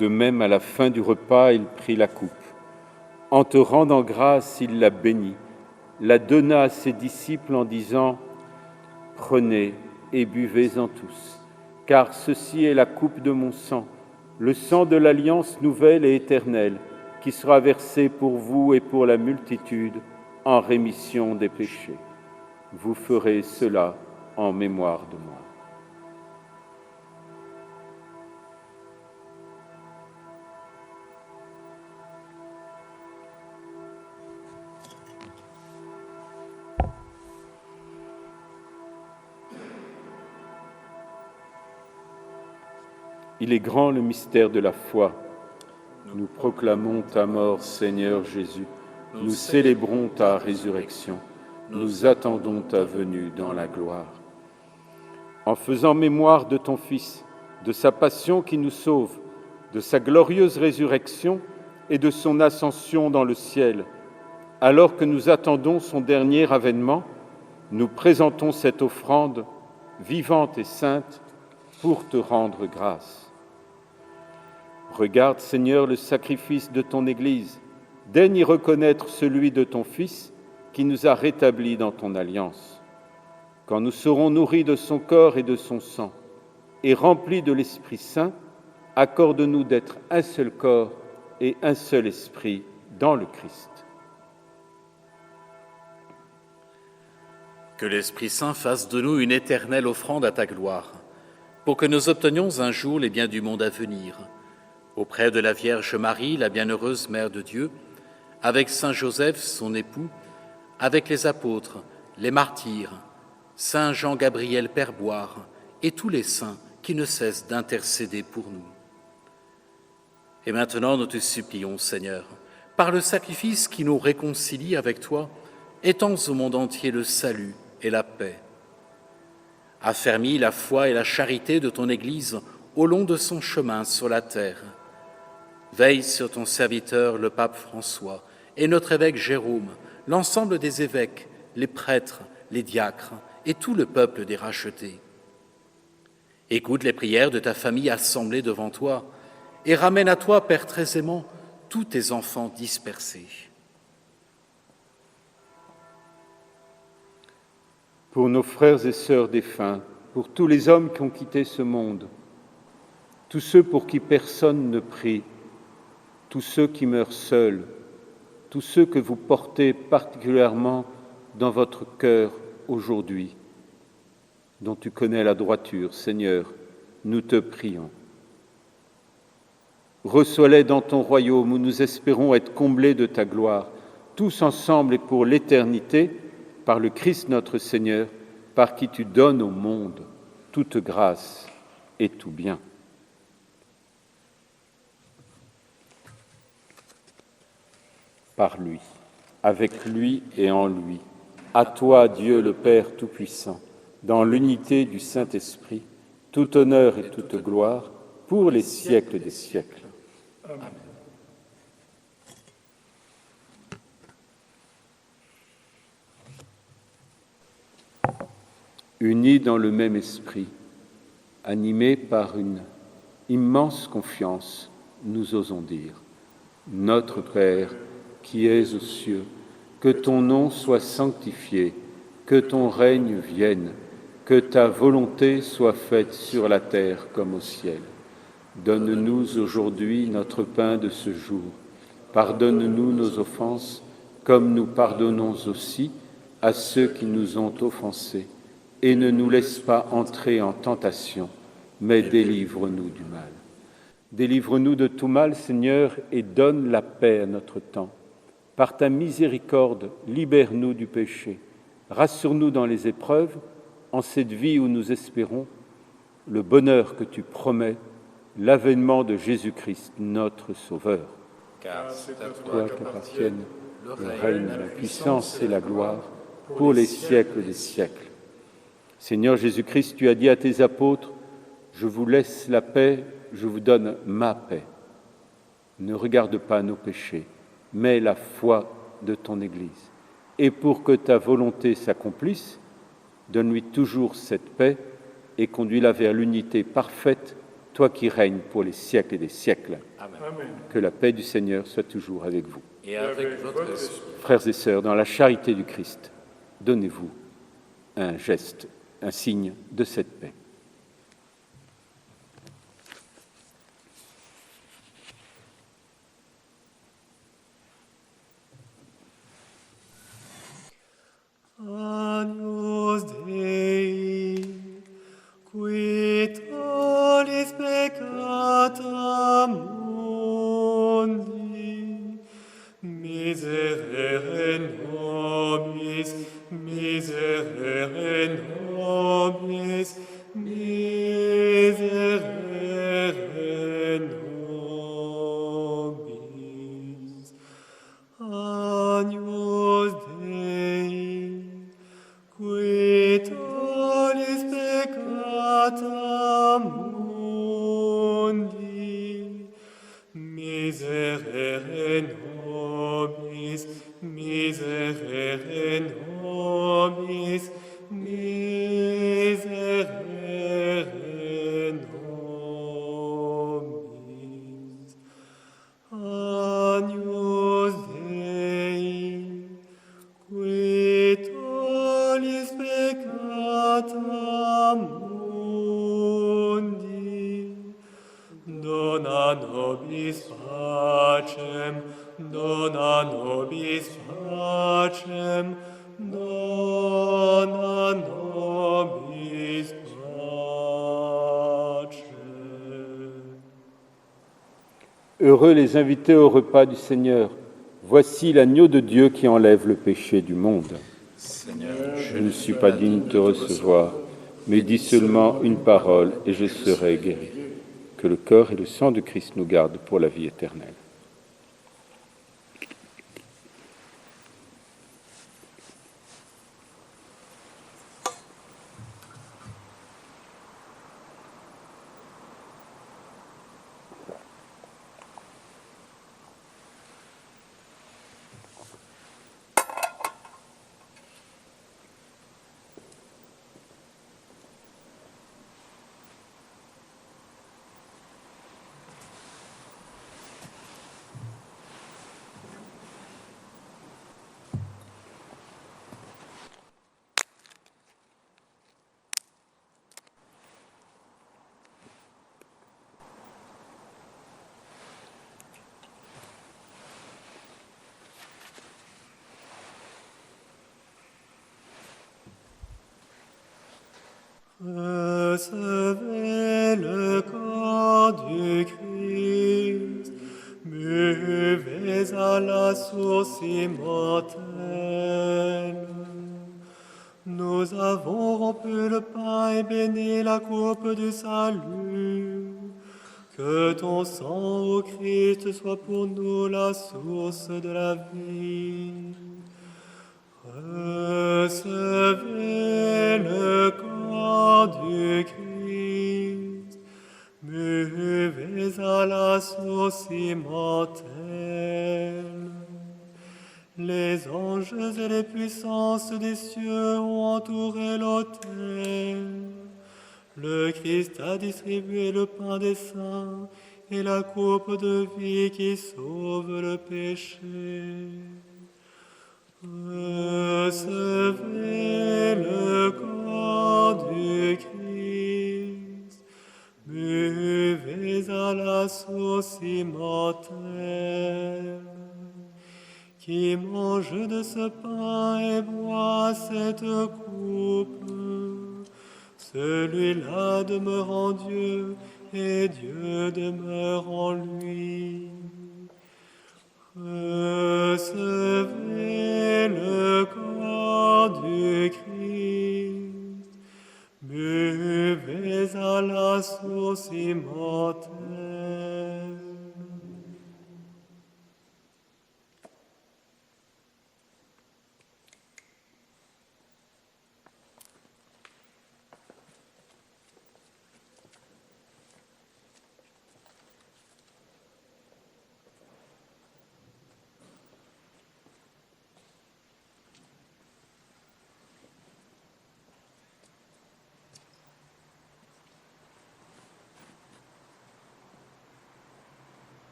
De même, à la fin du repas, il prit la coupe. En te rendant grâce, il la bénit, la donna à ses disciples en disant « Prenez et buvez-en tous, car ceci est la coupe de mon sang, le sang de l'alliance nouvelle et éternelle, qui sera versé pour vous et pour la multitude en rémission des péchés. Vous ferez cela en mémoire de moi. » Il est grand le mystère de la foi. Nous proclamons ta mort, Seigneur Jésus. Nous célébrons ta résurrection. Nous attendons ta venue dans la gloire. En faisant mémoire de ton Fils, de sa passion qui nous sauve, de sa glorieuse résurrection et de son ascension dans le ciel, alors que nous attendons son dernier avènement, nous présentons cette offrande vivante et sainte pour te rendre grâce. Regarde, Seigneur, le sacrifice de ton Église. Daigne y reconnaître celui de ton Fils qui nous a rétablis dans ton alliance. Quand nous serons nourris de son corps et de son sang et remplis de l'Esprit Saint, accorde-nous d'être un seul corps et un seul esprit dans le Christ. Que l'Esprit Saint fasse de nous une éternelle offrande à ta gloire, pour que nous obtenions un jour les biens du monde à venir, auprès de la Vierge Marie, la bienheureuse Mère de Dieu, avec Saint Joseph, son époux, avec les apôtres, les martyrs, Saint Jean-Gabriel Père-Boire et tous les saints qui ne cessent d'intercéder pour nous. Et maintenant, nous te supplions, Seigneur, par le sacrifice qui nous réconcilie avec toi, étends au monde entier le salut et la paix. Affermis la foi et la charité de ton Église au long de son chemin sur la terre. Veille sur ton serviteur, le pape François, et notre évêque Jérôme, l'ensemble des évêques, les prêtres, les diacres et tout le peuple des rachetés. Écoute les prières de ta famille assemblée devant toi et ramène à toi, Père très aimant, tous tes enfants dispersés. Pour nos frères et sœurs défunts, pour tous les hommes qui ont quitté ce monde, tous ceux pour qui personne ne prie, tous ceux qui meurent seuls, tous ceux que vous portez particulièrement dans votre cœur aujourd'hui, dont tu connais la droiture, Seigneur, nous te prions. Reçois-les dans ton royaume où nous espérons être comblés de ta gloire, tous ensemble et pour l'éternité, par le Christ notre Seigneur, par qui tu donnes au monde toute grâce et tout bien. Par lui, avec lui et en lui, à toi, Dieu le Père Tout-Puissant, dans l'unité du Saint-Esprit, tout honneur et toute gloire, pour les siècles des siècles. Amen. Unis dans le même esprit, animés par une immense confiance, nous osons dire : Notre Père, qui es aux cieux, que ton nom soit sanctifié, que ton règne vienne, que ta volonté soit faite sur la terre comme au ciel. Donne-nous aujourd'hui notre pain de ce jour. Pardonne-nous nos offenses, comme nous pardonnons aussi à ceux qui nous ont offensés. Et ne nous laisse pas entrer en tentation, mais délivre-nous du mal. Délivre-nous de tout mal, Seigneur, et donne la paix à notre temps. Par ta miséricorde, libère-nous du péché. Rassure-nous dans les épreuves, en cette vie où nous espérons le bonheur que tu promets, l'avènement de Jésus-Christ, notre Sauveur. Car c'est à Toi qu'appartiennent le règne, la puissance et la gloire, pour les siècles des siècles. Seigneur Jésus-Christ, tu as dit à tes apôtres : je vous laisse la paix, je vous donne ma paix. Ne regarde pas nos péchés, mais la foi de ton Église. Et pour que ta volonté s'accomplisse, donne-lui toujours cette paix et conduis-la vers l'unité parfaite, toi qui règnes pour les siècles et des siècles. Amen. Amen. Que la paix du Seigneur soit toujours avec vous. Et avec votre esprit. Frères et sœurs, dans la charité du Christ, donnez-vous un geste, un signe de cette paix. Agnus Dei, qui tollis peccata mundi, miserere nobis, miserere nobis, miserere nobis. Agnus Dei, qui tollis peccata mundi, miserere nobis, miserere nobis, miserere nobis. Agnus Dei, qui tollis peccata mundi, dona nobis pacem, dona nobis pacem, dona nobis pacem. Heureux les invités au repas du Seigneur. Voici l'agneau de Dieu qui enlève le péché du monde. Seigneur, Je ne suis pas digne de te recevoir, mais dis seulement une parole et je serai guéri. Que le corps et le sang de Christ nous gardent pour la vie éternelle. Recevez le corps du Christ, buvez à la source immortelle. Nous avons rompu le pain et bénis la coupe du salut. Que ton sang, ô Christ, soit pour nous la source de la vie. Recevez le corps du Christ, buvez à la source immortelle. Les anges et les puissances des cieux ont entouré l'autel. Le Christ a distribué le pain des saints et la coupe de vie qui sauve le péché. Recevez le corps du Christ, buvez à la source immortelle. Qui mange de ce pain et boit cette coupe, celui-là demeure en Dieu et Dieu demeure en lui. Recevez le corps du Christ, buvez à la source immortelle.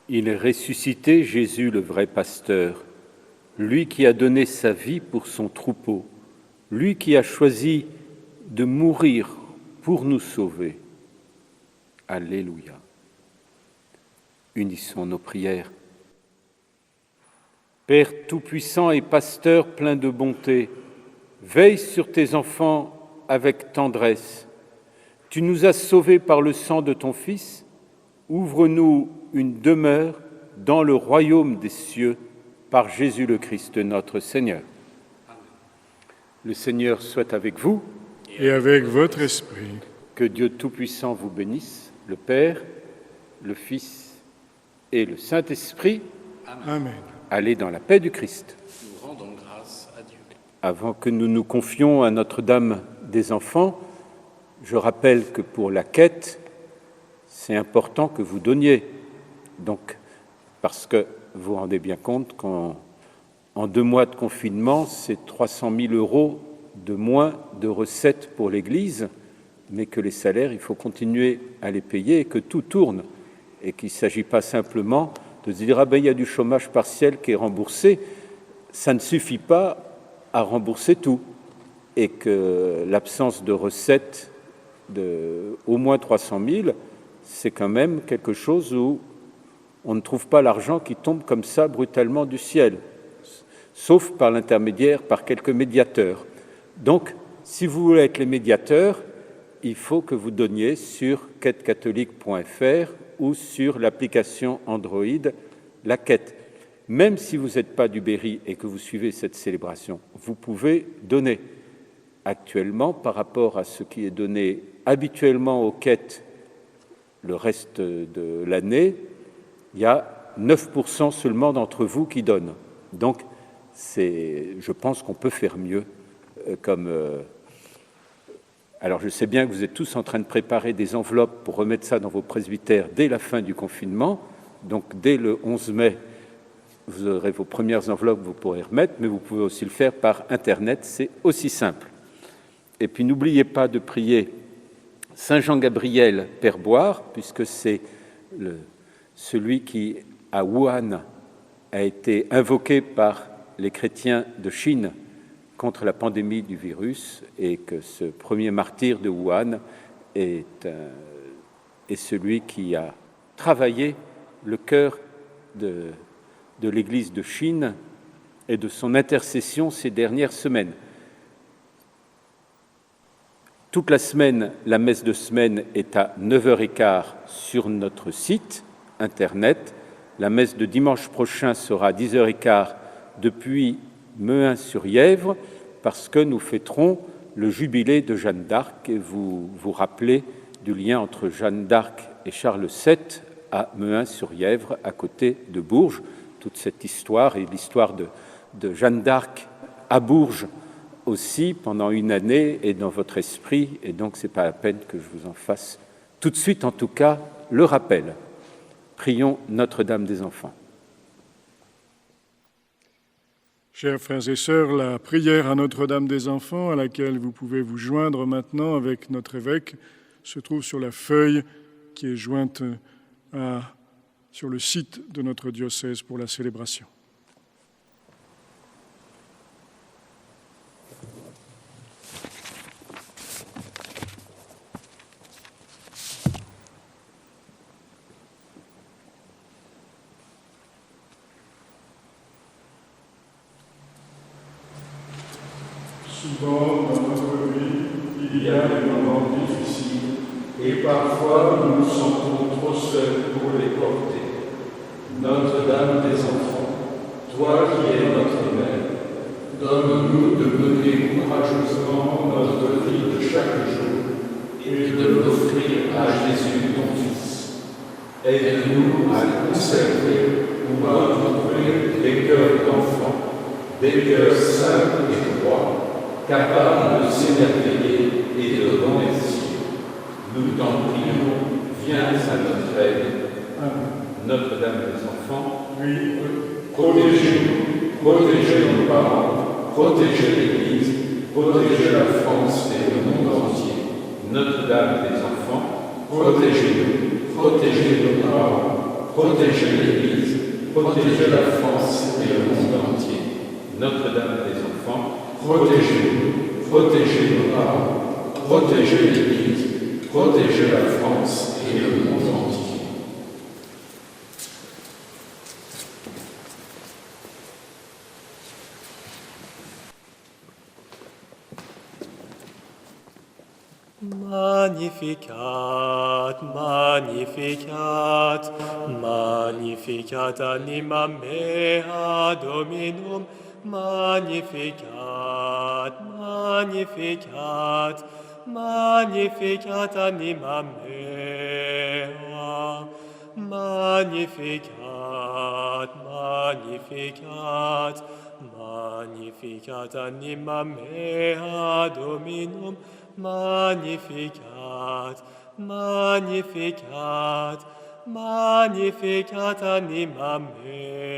Il est ressuscité, Jésus le vrai pasteur, lui qui a donné sa vie pour son troupeau, lui qui a choisi de mourir pour nous sauver. Alléluia. Unissons nos prières. Père tout-puissant et pasteur plein de bonté, veille sur tes enfants avec tendresse. Tu nous as sauvés par le sang de ton Fils. Ouvre-nous une demeure dans le royaume des cieux par Jésus le Christ notre Seigneur. Le Seigneur soit avec vous. Et avec votre esprit. Que Dieu Tout-Puissant vous bénisse, le Père, le Fils et le Saint-Esprit. Amen. Allez dans la paix du Christ. Nous rendons grâce à Dieu. Avant que nous nous confions à Notre-Dame des enfants, je rappelle que pour la quête, c'est important que vous donniez. Donc, parce que vous vous rendez bien compte qu'en 2 mois de confinement, c'est 300 000 € de moins de recettes pour l'Église, mais que les salaires, il faut continuer à les payer et que tout tourne. Et qu'il ne s'agit pas simplement de se dire « Ah ben, il y a du chômage partiel qui est remboursé ». Ça ne suffit pas à rembourser tout. Et que l'absence de recettes de au moins 300 000, c'est quand même quelque chose où on ne trouve pas l'argent qui tombe comme ça brutalement du ciel, sauf par l'intermédiaire, par quelques médiateurs. Donc, si vous voulez être les médiateurs, il faut que vous donniez sur quêtecatholique.fr ou sur l'application Android, la Quête. Même si vous n'êtes pas du Berry et que vous suivez cette célébration, vous pouvez donner. Actuellement, par rapport à ce qui est donné habituellement aux quêtes le reste de l'année, il y a 9% seulement d'entre vous qui donnent. Donc, je pense qu'on peut faire mieux. Alors, je sais bien que vous êtes tous en train de préparer des enveloppes pour remettre ça dans vos presbytères dès la fin du confinement. Donc, dès le 11 mai, vous aurez vos premières enveloppes, vous pourrez remettre, mais vous pouvez aussi le faire par Internet, c'est aussi simple. Et puis, n'oubliez pas de prier Saint Jean-Gabriel Père-Boire, puisque c'est celui qui, à Wuhan, a été invoqué par les chrétiens de Chine contre la pandémie du virus, et que ce premier martyr de Wuhan est celui qui a travaillé le cœur de l'Église de Chine et de son intercession ces dernières semaines. Toute la semaine, la messe de semaine est à 9h15 sur notre site internet. La messe de dimanche prochain sera à 10h15 depuis Mehun-sur-Yèvre, parce que nous fêterons le jubilé de Jeanne d'Arc, et vous vous rappelez du lien entre Jeanne d'Arc et Charles VII à Mehun-sur-Yèvre, à côté de Bourges. Toute cette histoire et l'histoire de Jeanne d'Arc à Bourges aussi pendant une année est dans votre esprit, et donc ce n'est pas la peine que je vous en fasse tout de suite, en tout cas, le rappel. Prions Notre-Dame des Enfants. Chers frères et sœurs, la prière à Notre-Dame des Enfants, à laquelle vous pouvez vous joindre maintenant avec notre évêque, se trouve sur la feuille qui est jointe sur le site de notre diocèse pour la célébration. Souvent dans notre vie, il y a des moments difficiles et parfois nous nous sentons trop seuls pour les porter. Notre-Dame des Enfants, toi qui es notre Mère, donne-nous de mener courageusement notre vie de chaque jour et de l'offrir à Jésus ton Fils. Aide-nous à conserver ou à retrouver des cœurs d'enfants, des cœurs simples et droits, capables de s'émerveiller et de remercier. Nous t'en prions, viens à notre aide. Notre-Dame des Enfants, oui, protégez-nous, protégez nos parents, protégez l'Église, protégez la France et le monde entier. Notre-Dame des Enfants, protégez-nous, protégez nos parents, protégez l'Église, protégez la France et le monde entier. Notre-Dame des Enfants, protégez-nous, protégez nos parents, protégez l'Église, protégez la France et le monde entier. Magnificat, magnificat, magnificat anima mea Dominum, magnificat, magnificat, magnificat anima mea, magnificat, magnificat, magnificat anima mea Dominum, Magnificat, magnificat, magnificat anima mea.